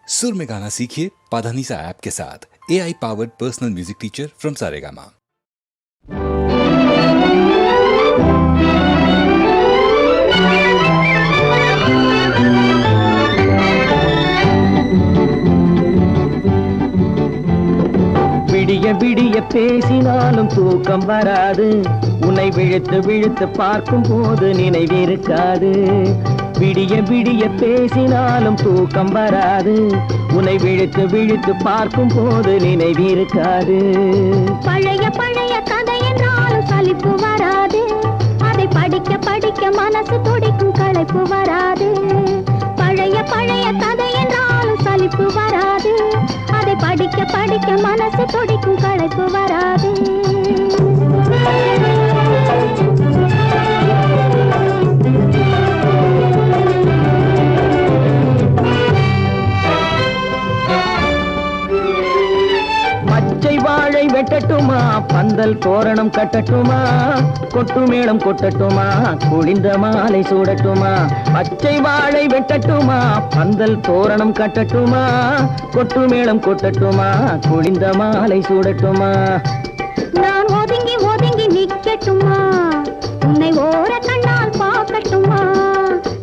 सुर में गाना सीखिए पाधानीसा ऐप के साथ। AI powered personal music teacher from Saregama. விடிய விடிய பேசினாலும் தூக்கம் வராது, உன்னை விழித்து விழித்து பார்க்கும் போது நினைவிருக்காது. விடிய விடிய பேசினாலும் தூக்கம் வராது, உன்னை விழித்து விழித்து பார்க்கும் போது நினைவிருக்காது. பழைய பழைய கதை என்றாலும் சலிப்பு வராது, அதை படிக்க படிக்க மனசு துடிக்கும் களைப்பு வராது. பழைய பழைய கதை என்றாலும் சலிப்பு வராது, அதை படிக்க படிக்க மனசு துடிக்கும் களைப்பு வராது. மச்சை வாழை வெட்டட்டுமா, பந்தல் தோரணம் கட்டட்டுமா, கொட்டு மேளம் கொட்டட்டுமா, குளிந்த மாலை சூடட்டுமா. பச்சை வாழை வெட்டட்டுமா, பந்தல் தோரணம் கட்டட்டுமா, கொட்டு மேளம் கொட்டட்டுமா, குளிந்த மாலை சூடட்டுமா. நான் ஒதுங்கி ஒதுங்கி நிக்கட்டுமா, உன்னை ஓர கண்ணால் பார்க்கட்டுமா.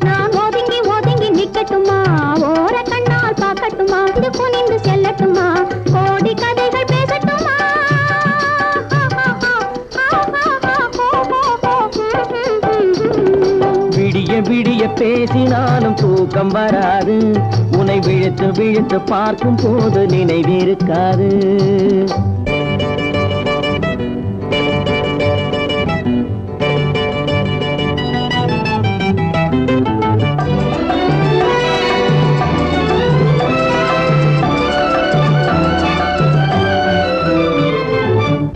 நான் ஒதுங்கி ஒதுங்கி நிக்கட்டுமா, ஓர கண்ணால் பார்க்கட்டுமா. இது குனிந்து செல்லட்டுமா, கோடி கதைகள் பேசட்டுமா. விடிய விடிய பேசினாலும் தூக்கம் வராது, உன்னை விழித்து விழித்து பார்க்கும் போது நினைவிருக்காது.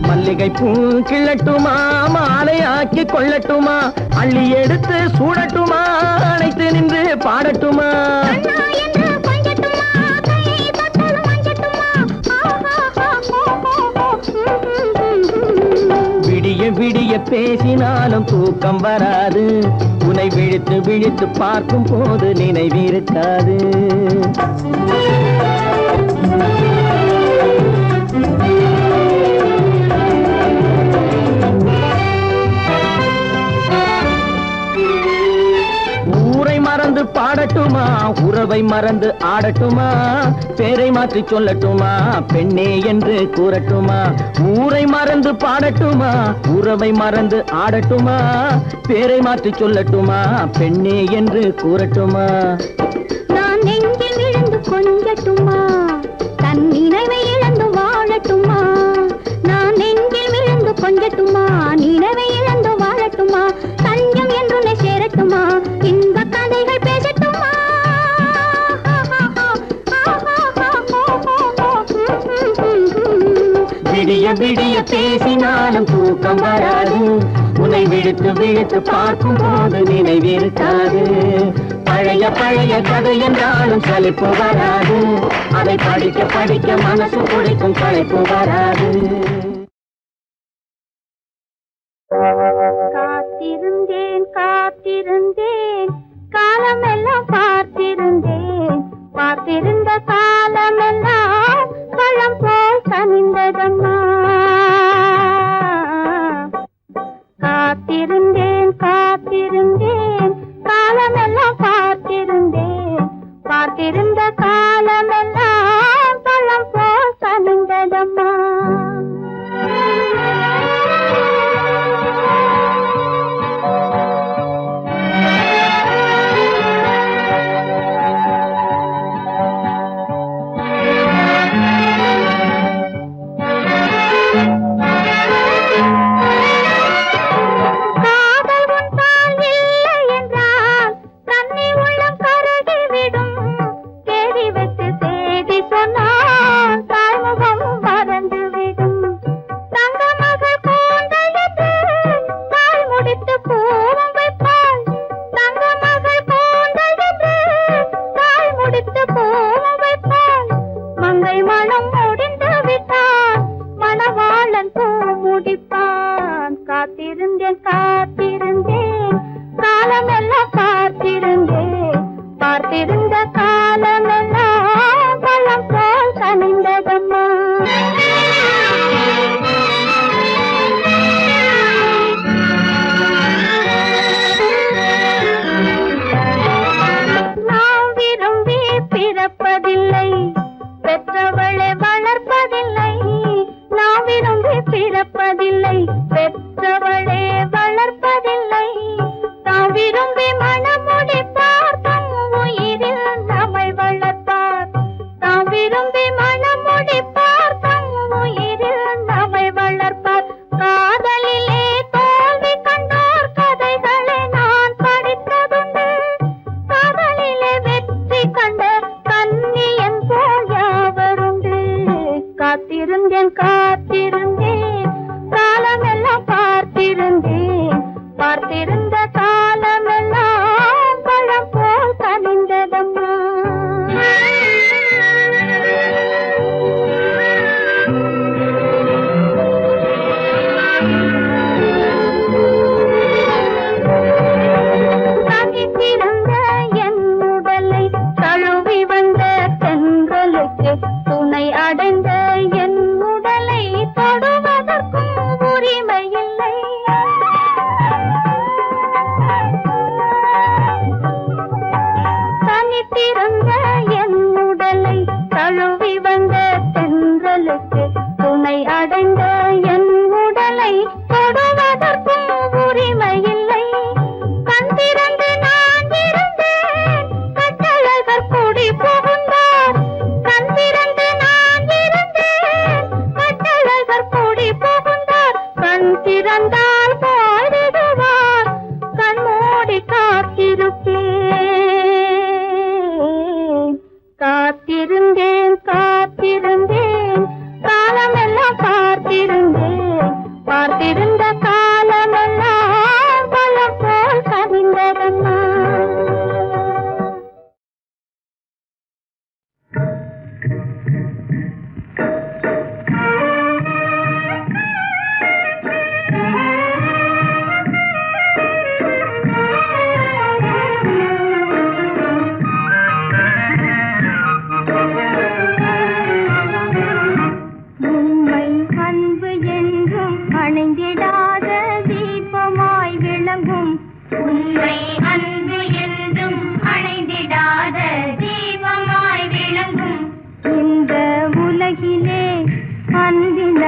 மல்லிகை பூ கிள்ளட்டுமா, மாலை ஆக்கி கொள்ளட்டுமா, அள்ளி எடுத்து சூடட்டுமா, அணைத்து நின்று பாடட்டுமா. விடிய விடிய பேசினாலும் தூக்கம் வராது, உன்னை விழித்து விழித்து பார்க்கும் போது நினைவிருக்காது. மறந்து பாடட்டுமா, உறவை மறந்து ஆடட்டுமா, பேரை மாற்றி சொல்லட்டுமா, பெண்ணே என்று கூறட்டுமா. ஊரை மறந்து பாடட்டுமா, உறவை மறந்து ஆடட்டுமா, பேரை மாற்றி சொல்லட்டுமா, பெண்ணே என்று கூறட்டுமா. நான் நெஞ்சில் விழுந்து கொஞ்சட்டுமா, தன் நினைவை இழந்து வாழட்டுமா. நான் நெஞ்சில் விழுந்து கொஞ்சட்டுமா, நினைவை இழந்து வாழட்டுமா. தஞ்சம் என்று சேரட்டுமா, இன்ப கதைகள் பேசட்டுமா. விடிய விடிய பேசினாலும் தூக்கம் வராது, உன்னை விழித்து விழித்து பார்க்கும் போது நினைவிருக்காது. பழைய பழைய கதை என்றாலும் சலிப்பு வராது, அதை படிக்க படிக்க மனசு குடிக்கும் களைப்பு வராது. காத்திருந்தேன் காத்திருந்தேன் காலமெல்லாம் பார்த்திருந்தேன், பார்த்திருந்த காலமெல்லாம் பழம் போல் கனிந்ததம்மா. காத்திருந்தேன் காத்திருந்தேன் காலமெல்லாம் பார்த்திருந்தேன், பார்த்திருந்த காலமெல்லாம் பழம் போல் கனிந்ததம்மா. காத்திருந்தேன் காத்திருந்தேன் காலமெல்லாம் பார்த்திருந்தேன், பார்த்திருந்த காலமெல்லாம் காத்திருந்தேன் காத்திருந்தேன் காலமெல்லாம் பார்த்திருந்தேன் பார்த்திருந்த காலமெல்லாம் பலம் போல் கவிந்ததம்மா.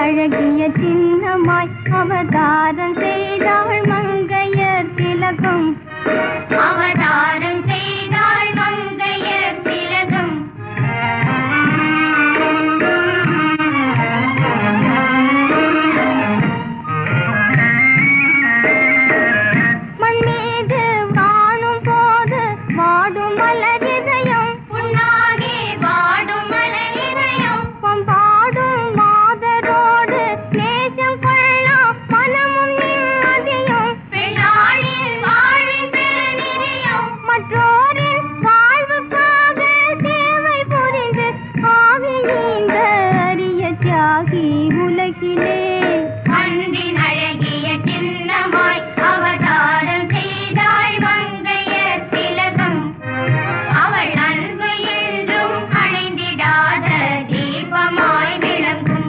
அழகிய சின்னமாய் அவதாரம் செய்தாள் மங்கையர் திலகம் அவதாரம் செய்தாள் மங்கையர் திலகம். மண் மீது வாழும் போது வாடும் மலரிதயம் உன்னாகே வாடும் மலரிதயம் பாடும் மாதரோடு நேசம் கொள்ளலாம் மனமும் நிம்மதியும் பெண்ணாளின் வாழ்வின் பெருநிதியம் மற்றோரின் வாழ்வுக்காக சேவை புரிந்து ஆவி நீந்த அரிய தியாகி உலகிலே அன்பின் அழகிய சின்னமாய் அவதாரம் செய்தாள் மங்கையர் திலகம் அவள் அன்பு என்றும் அணைந்திடாத தீபமாய் விளங்கும்.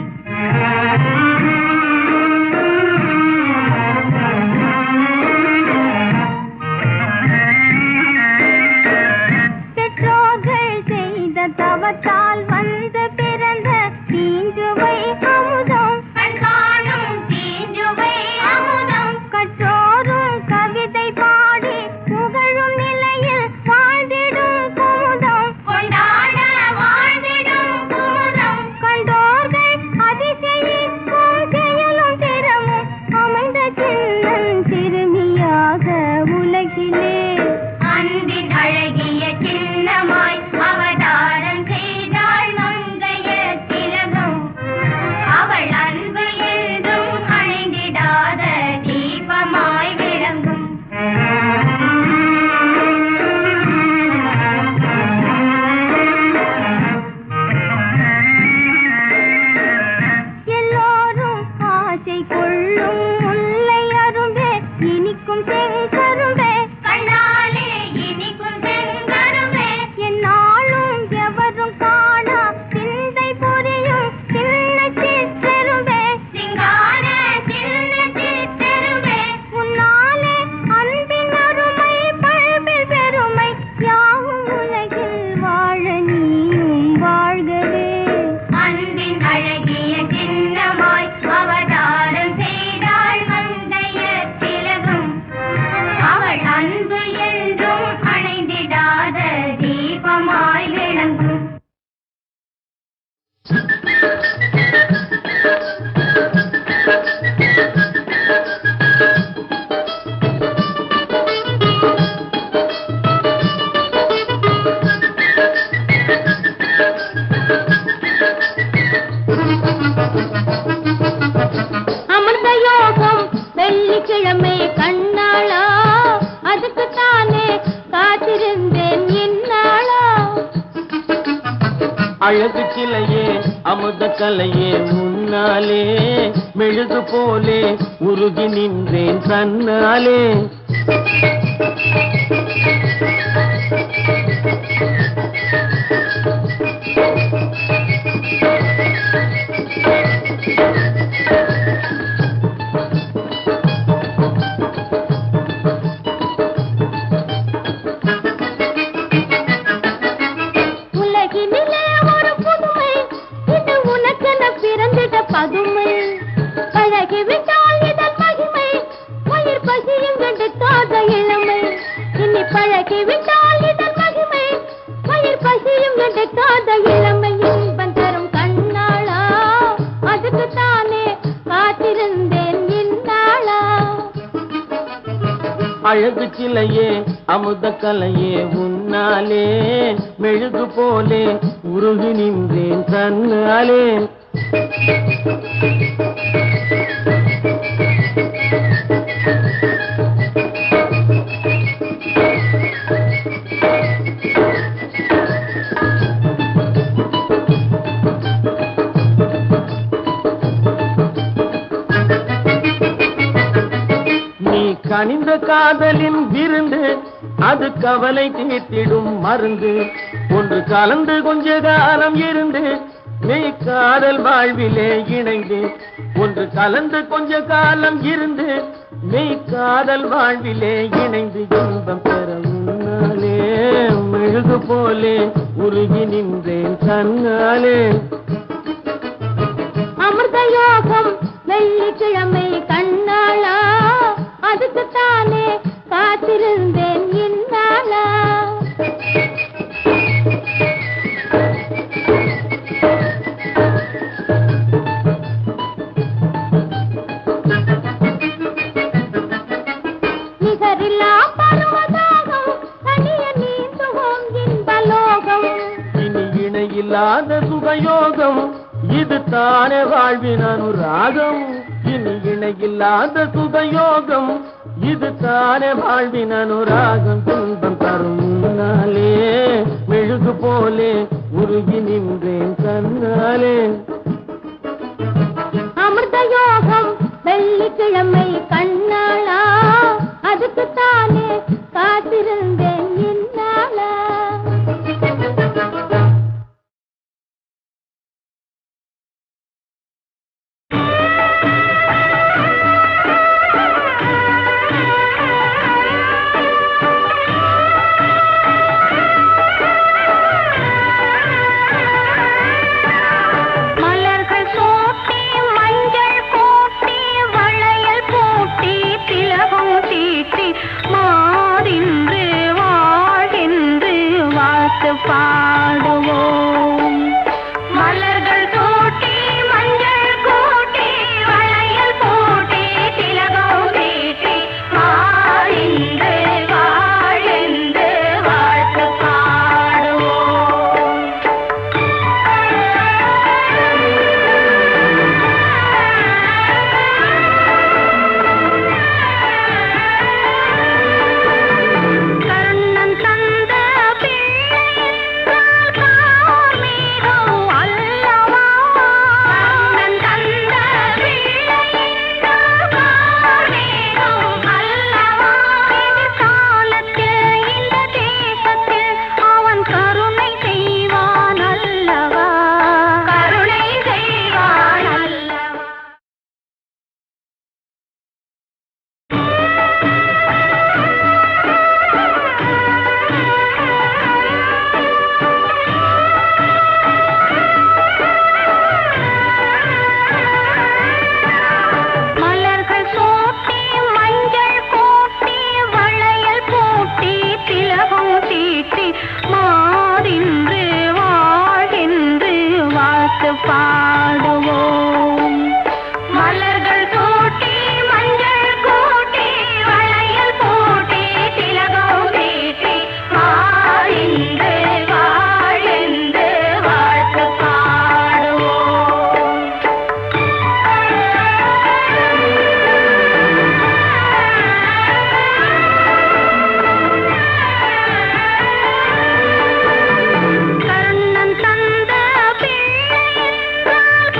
பெற்றோர்கள் செய்த தவத்தால் வந்து பிறந்த தீஞ்சுவை அமுதம் கண்காணும் தீஞ்சுவை அமுதம் கற்றோரும் கவிதை பாடி புகழும் நிலையில் வாழ்ந்திடும் குமுதம் கொண்டாட வாழ்ந்திடும் குமுதம் கண்டோர்கள் அதிசயிக்கும் செயலும் திறமும் அமைந்த சின்னன் சிறுமியாக உலகிலே அன்பின் அழகிய சின்னமாய் அவதாரம் செய்தாள் மங்கையர் திலகம் அவள் அன்பு என்றும் அணைந்திடாத தீபமாய் விளங்கும். எல்லோரும் ஆசை கொள்ளும் முல்லை அரும்பே இனிக்கும் செங்கரும்பே கண்ணாலே இனிக்கும் செங்கரும்பே என்னாலும் எவரும் காணா சிந்தை புரியும் சின்ன சிற்றெரும்பே சிங்கார சின்ன சிற்றெரும்பே உன்னாலே அன்பின் அருமை பண்பில் பெருமை யாவும் உலகில் வாழ நீயும் வாழ்கவே அன்பின் அழகிய சின்னமாய் அவதாரம் செய்தாள் மங்கையர் திலகம் அவள் அன்பு என்றும் அணைந்திடாத தீபமாய் விளங்கும். அமிர்த யோகம் வெள்ளிக்கிழமை கண்ணாளா அதுக்குத்தானே காத்திருந்தேன் இந்நாளா. அழகு சிலையே அமுத கலையே முன்னாலே மெழுகு போலே உருகி நின்றேன் தன்னாலே. உலகினிலே ஒரு புதுமை இது உனக்கென பிறந்திட பதுமை பழகிவிட்டால் இதன் மகிமை உயிர் பசியும் எடுக்காத இளமை இனி பழகிவிட்டால் இதன் மகிமை உயிர் பசியும் எடுக்காத இளமை இன்பம் தரும் கண்ணாளா அதுக்குத்தானே காத்திருந்தேன் இந்நாளா. அழகு சிலையே அமுத கலையே உன்னாலே மெழுகு போலே உருகி நின்றேன் தன்னாலே. கனிந்த காதலின் விருந்து அது கவலை தீர்த்திடும் மருந்து. ஒன்று கலந்து கொஞ்ச காலம் இருந்து நீ காதல் வாழ்விலே இணைந்து. ஒன்று கலந்து கொஞ்ச காலம் இருந்து நீ காதல் வாழ்விலே இணைந்து. இன்பம் பெற முன்னாலே மெழுகு போலே உருகி நின்றேன் தன்னாலே. அமிர்த யோகம் வெள்ளிக்கிழமை கண்ணாளா, அதுக்குத்தானே காத்திருந்தேன் இந்நாளா. நிகரில்லா பருவதாகம் தனிய நீந்துவோம் இன்பலோகம். இனி இணையில்லாத சுகயோகம் இது தானே வாழ்வின் அனுராகம். இனி இணையில்லாத சுகயோகம் இது தானே வாழ்வின் அனுராகம். துன்பம் தரும் முன்னாலே மெழுகு போலே உருகி நின்றேன் தன்னாலே. அமிர்த யோகம் வெள்ளிக்கிழமை கண்ணாளா, அதுக்குத்தானே காத்திருந்தேன் இந்நாளா. பாடுவோம் மலர்கள் சூட்டி மஞ்சள் கூட்டி வளையல் பூட்டி திலகம் தீட்டி மாறின்று வாழென்று வாழ்த்து பாடுவோம். கண்ணன் தந்த பாடுவோம் மலர்கள் சூட்டி மஞ்சள் கூட்டி வளையல் பூட்டி திலகம் தீட்டி மாறின்று வாழென்று வாழ்த்து பாடுவோம். கண்ணன் தந்த பிள்ளை என்றால்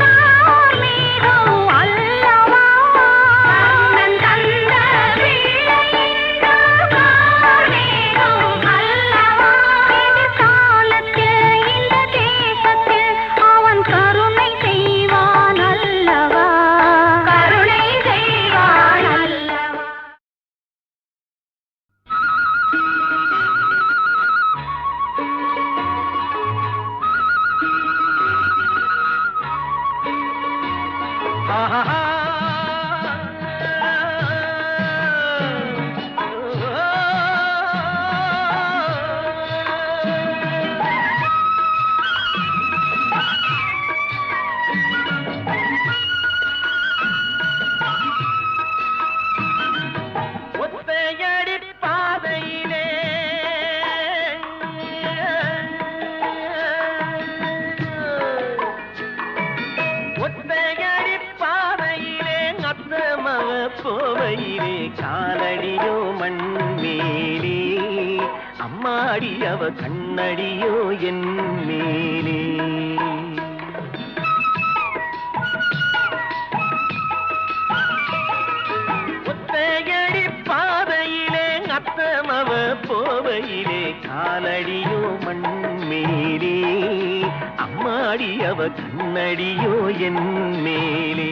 போவையிலே காலடியோ மண்மேலே அம்மாடி அவ கண்ணடியோ என் மேலே ஒத்தையடி பாதையிலே அத்தமவ போவையிலே காலடியோ மண்மேலே அம்மாடி அவ கண்ணடியோ என் மேலே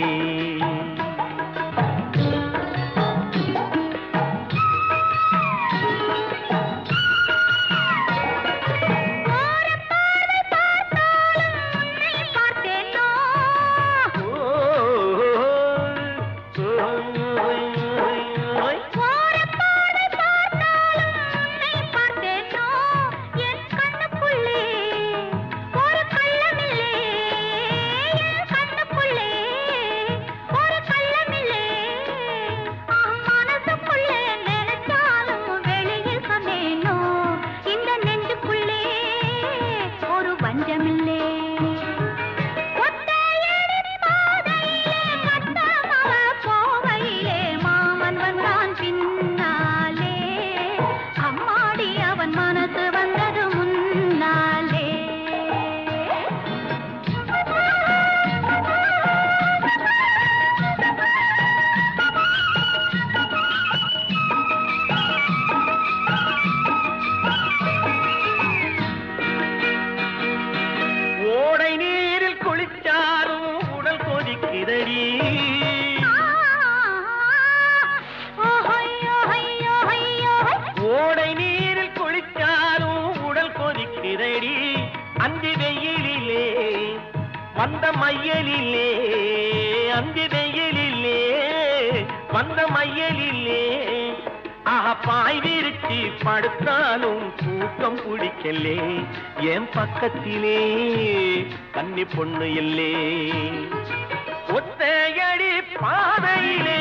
வந்த மையலிலே அந்தி வெயிலிலே வந்த மையலிலே பாய் விரிச்சி படுத்தாலும் தூக்கம் பிடிக்கலே என் பக்கத்திலே கன்னி பொண்ணு இல்லே ஒத்தையடி பாதையிலே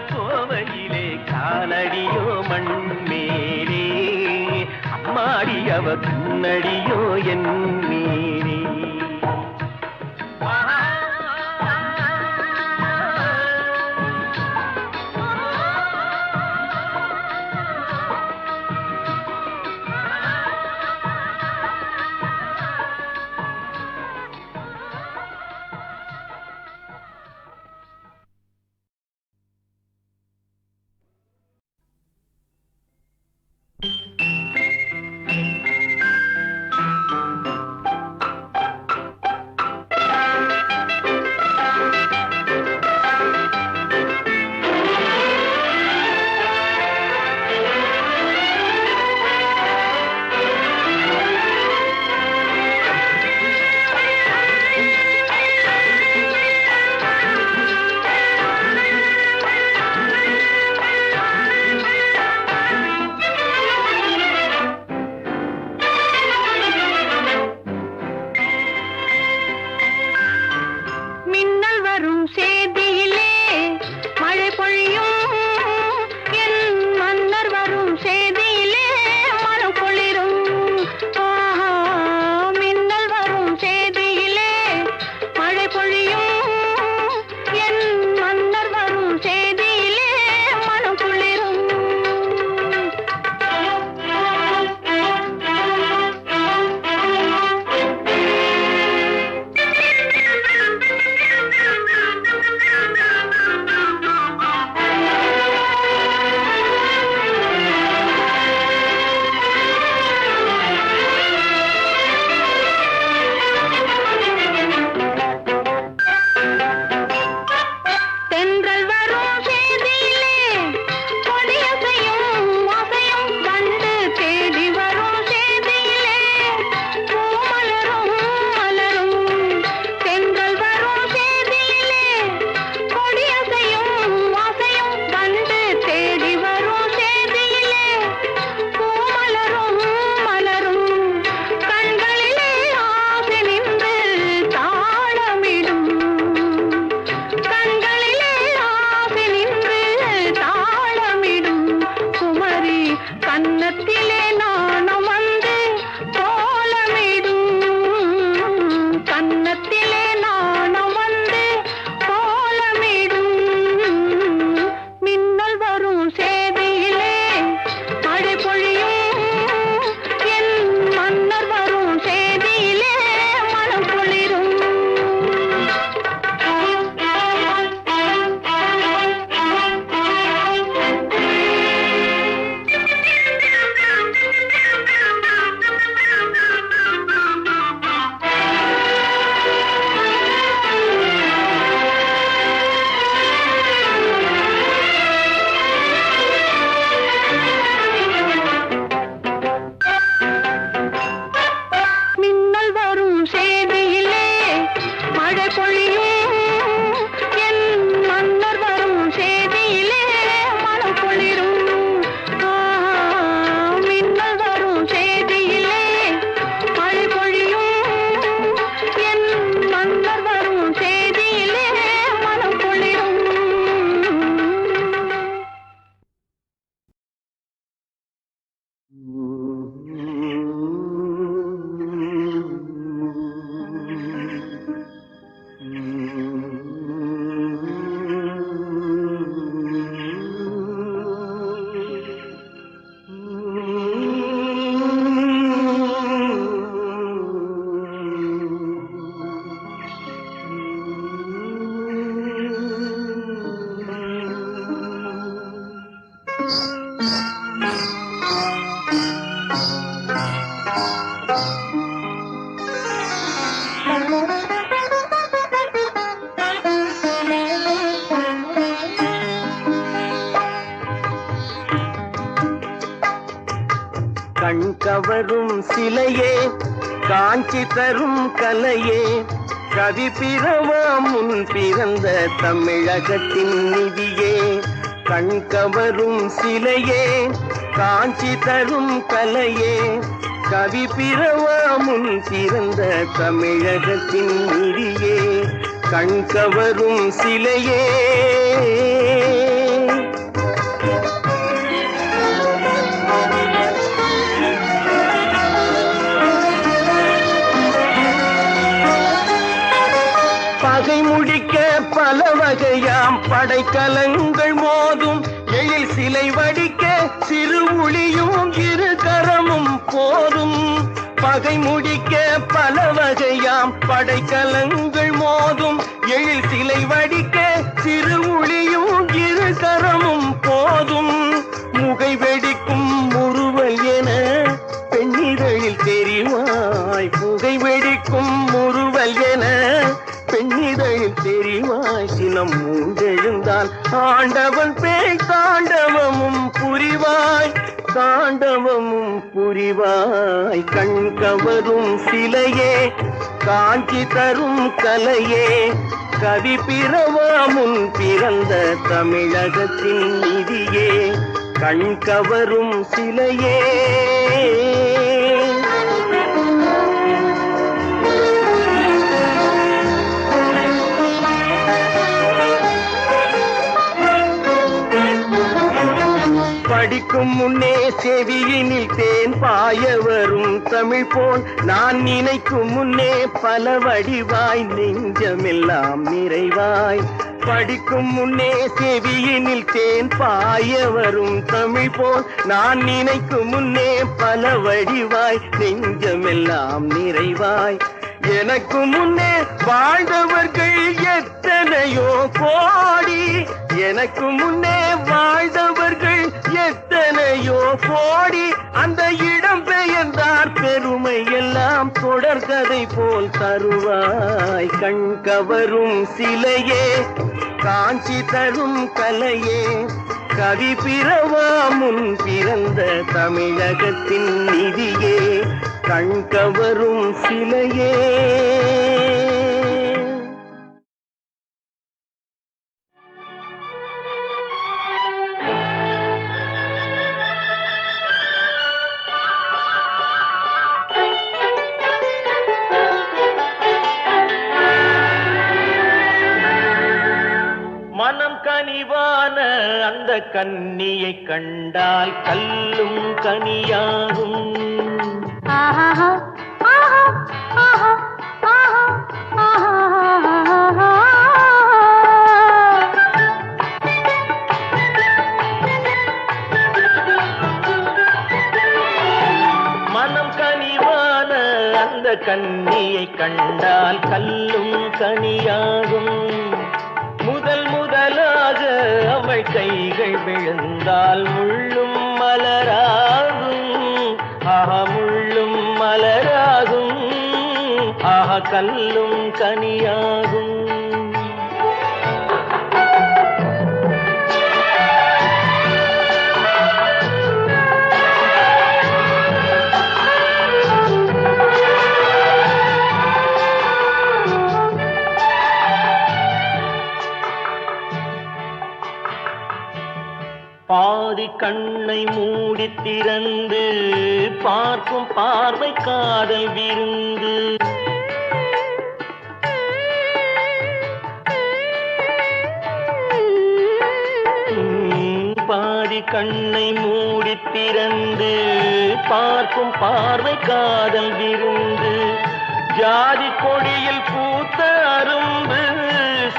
போவையிலே காலடியோ மண்மேலே அம்மாடி அவ கண்ணடியோ என் மேலே கவரும் சிலையே காஞ்சி தரும் கலையே கவி பிறவா முன் பிறந்த தமிழகத்தின் நிதியே கண் கவரும் சிலையே காஞ்சி தரும் கலையே கவி பிறவா முன் பிறந்த தமிழகத்தின் நிதியே கண் கவரும் சிலையே பகை முடிக்க பல வகையாம் படைக்கலங்கள் மோதும் எழில் சிலை வடிக்க சிறு ஒளியும் இரு கரமும் போதும் பகை முடிக்க பல வகையாம் படைக்கலங்கள் மோதும் எழில் சிலை வடிக்க சிறு ஒளியும் இரு கரமும் போதும் முகை வெடிக்கும் முறுவல் என பெண்ணிதழில் தெரிவாய் புகை வெடிக்கும் முறுவல் என பெண்ணிதழில் தெரிவாய் சினம் மூண்டெழுந்தால் ஆண்டவன் பேய் தாண்டவமும் புரிவாய் கண் கவரும் சிலையே காஞ்சி தரும் கலையே கவி பிறவா முன் பிறந்த தமிழகத்தின் நிதியே கண் கவரும் சிலையே படிக்கும் முன்னே செவியினில் தேன் பாய வரும் தமிழ் போல் நான் நினைக்கும் முன்னே பல வடிவாய் நெஞ்சமெல்லாம் நிறைவாய் படிக்கும் முன்னே செவியினில் தேன் பாய வரும் தமிழ் போல் நான் நினைக்கும் முன்னே பல வடிவாய் நெஞ்சமெல்லாம் நிறைவாய் எனக்கு முன்னே வாழ்ந்தவர்கள் எத்தனையோ கோடி எனக்கு முன்னே வாழ்ந்தவர்கள் எத்தனையோ கோடி அந்த இடம் பெயர்ந்தார் பெருமை எல்லாம் தொடர்கதை போல் தருவாய் கண் கவரும் சிலையே காஞ்சி தரும் கலையே கவி பிறவா முன் பிறந்த தமிழகத்தின் நிதியே கண் கவரும் சிலையே மனம் கனிவான அந்த கன்னியை கண்டால் கல்லும் கனியாகும் ஆஹா ஆஹா ஆஹா ஆஹா மனம் கனிவான அந்த கன்னியை கண்டால் கல்லும் கனியாகும் முதலாக அவள் கைகள் விழுந்தால் முள்ளும் மலராகும் முள்ளும் மலராகும் கல்லும் கனியாகும் பாதி கண்ணை மூடி திறந்து பார்க்கும் பார்வை காதல் விருந்து பாதி கண்ணை மூடி திறந்து பார்க்கும் பார்வை காதல் விருந்து ஜாதி கொடியில் பூத்த அரும்பு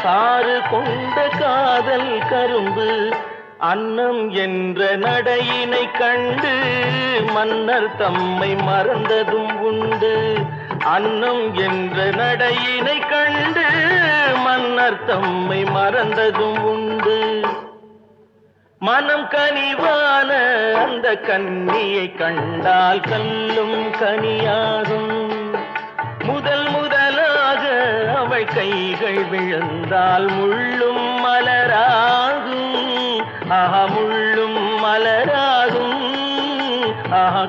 சாறு கொண்ட காதல் கரும்பு அன்னம் என்ற நடையினை கண்டு மன்னர் தம்மை மறந்ததும் உண்டு அன்னம் என்ற நடையினை கண்டு மன்னர் தம்மை மறந்ததும் உண்டு மனம் கனிவான அந்த கன்னியை கண்டால் கல்லும் கனியாகும் முதலாக அவள் கைகள் விழுந்தால் முள்ளும் மலராகும் முள்ளும் மலராகும்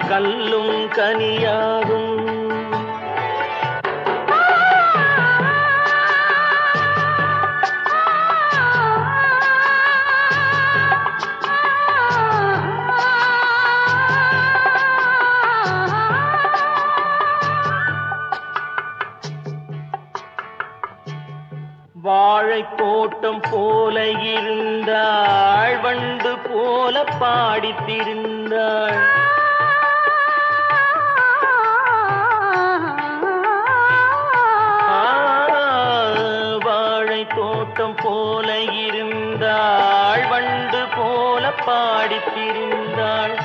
கல்லும் கனியாகும். வாழை தோட்டம் போல இருந்தாள், வண்டு போல பாடித்திருந்தாள். வாழை தோட்டம் போல இருந்தாள், வண்டு போல பாடித்திருந்தாள்.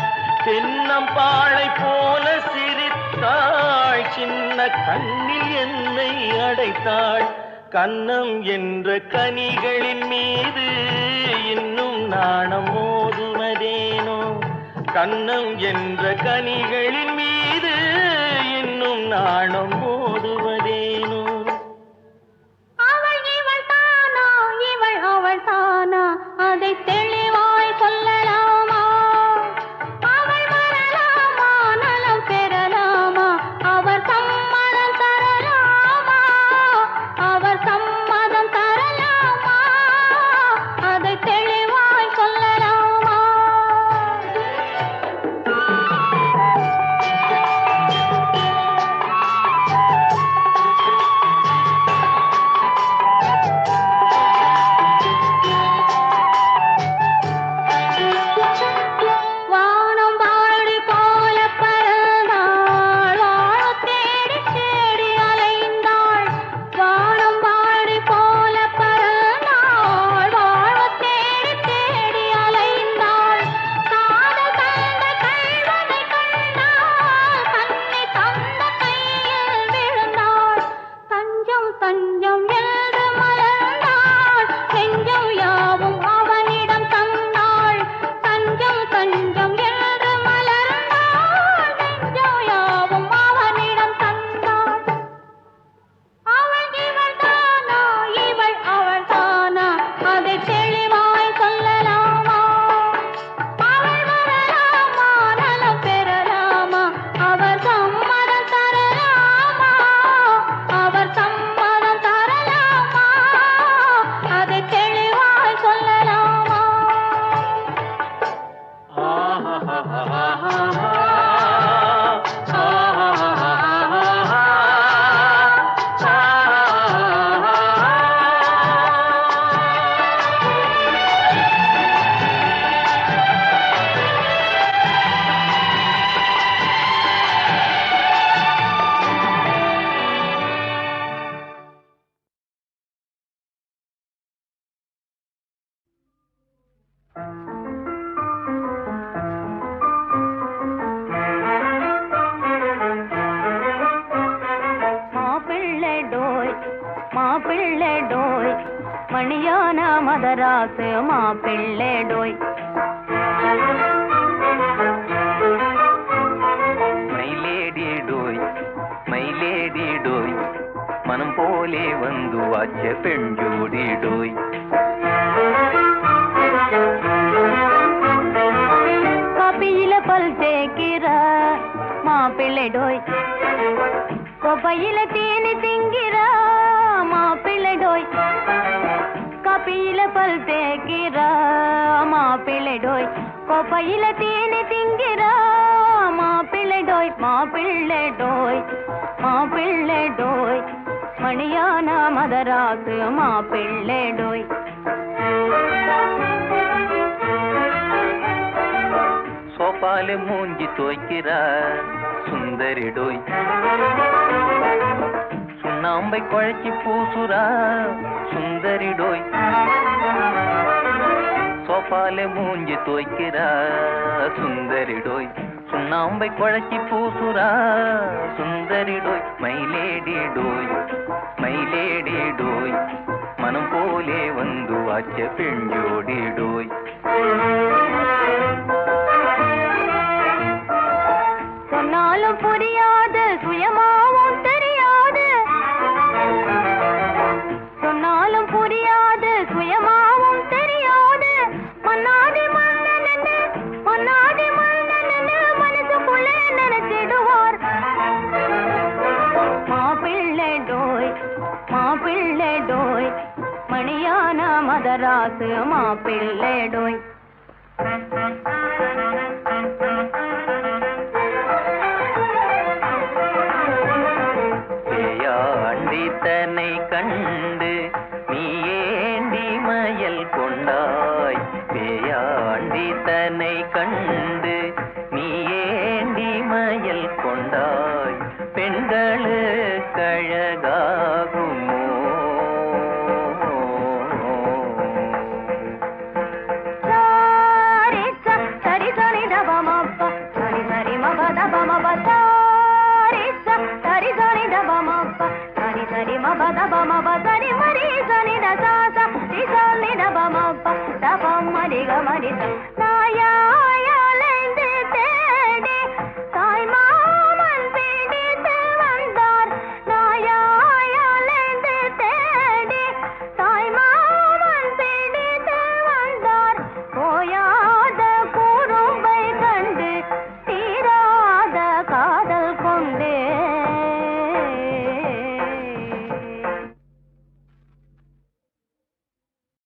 தென்னம்பாழை போல சிரித்தாள், சின்ன கண்ணில் என்னை அடைத்தாள். கன்னம் என்ற கனிகளின் மீது இன்னும் நாணம் மோதுவதேனோ, கன்னம் என்ற கனிகளின் மீது இன்னும் நாணம் மோதுவதேனோ. அவள் இவள் தானா, இவள் அவள் தானா, அதை தெளிவாய் சொல்லலாமா? அவள் வரலாமா, நலம் பெறலாமா, அவர் சம்மதம் தரலாமா? அவர் சம்மதம் தரலாமா, அதை தெளிவாய் சொல்லலாமா? வானம் வாழி போல பறந்தாள், வாழத் தேடி தேடி அலைந்தாள். வானம் வாழி போல பறந்தாள், வாழத் தேடி தேடி அலைந்தாள். காதல் தந்த கள்வனை கண்டாள், தன்னை தந்த கையில் விழுந்தாள். தஞ்சம் தஞ்சம் என்று மலர்ந்தாள், நெஞ்சம் யாவும் அவனிடம் தந்தாள். தஞ்சம் தஞ்சம் என்று மலர்ந்தாள், நெஞ்சம் யாவும் அவனிடம் தந்தாள். அவள் இவள் தானா, இவள் அவள் தானா, அதை தெளிவாய் சொல்லலாமா? அவள் வரலாமா, நலம் பெறலாமா, அவர் சம்மதம் தரலாமா? அவர் சம்மதம் தரலாமா, அதை தெளிவாய் சொல்லலாமா? மாப்பிள்ளை டோய், மாப்பிள்ளை டோய், மணியான மதராசு மாப்பிள்ளை டோய். மைலேடி டோய், மைலேடி டோய், மனம் போலே வந்து வாச்ச பெண்ஜோடி டோய். காப்பியில பல் தேக்கிற மாப்பிள்ளை டோய், கொப்பையில தீனி திங்கிற மாப்பிள்ளை டோய். காப்பியில பல் தேக்கிற மாப்பிள்ளை டோய், கொப்பையில தீனி திங்கிற மாப்பிள்ளை டோய். மாப்பிள்ளை டோய், மாப்பிள்ளை டோய், மணியான மதராசு மாப்பிள்ளை டோய். சோப்பால மூஞ்சி தோய்க்கிறா சுந்தரி டோய். சுண்ணாம்பை குழைச்சி பூசுரா சுந்தரி டோய். சோப்பால மூஞ்சி தோய்க்கிறா சுந்தரி டோய். சுண்ணாம்பை குழைச்சி பூசுரா சுந்தரி டோய். மைலேடி டோய், மைலேடி டோய், மனம் போலே வந்து வாச்ச பெண்ஜோடி டோய். சொன்னாலும் புரியாது, சுயமாவும் தெரியாது. சொன்னாலும் புரியாது, சுயமாவும் தெரியாது. மன்னாதி மன்னன், மன்னாதி மன்னன் மனசுக்குள்ளே நினைச்சிடுவாள். மதராசு மாப்பிள்ளேடோய். பேயாண்டி தன்னை கண்டு நீ ஏண்டி மயல் கொண்டாய், பேயாண்டி தன்னை கண்டு நீ ஏண்டி மயல் கொண்டாய், பெண்களுக்கு அழகாகுமோ சரி சரி தபமப்ப சரி சரி மப தபமப சரி சரி தபமப்ப சரி சரி மப தபமப சரி மரி சனி தசா சரி சனி தபமப்ப தபம் மரி கமரி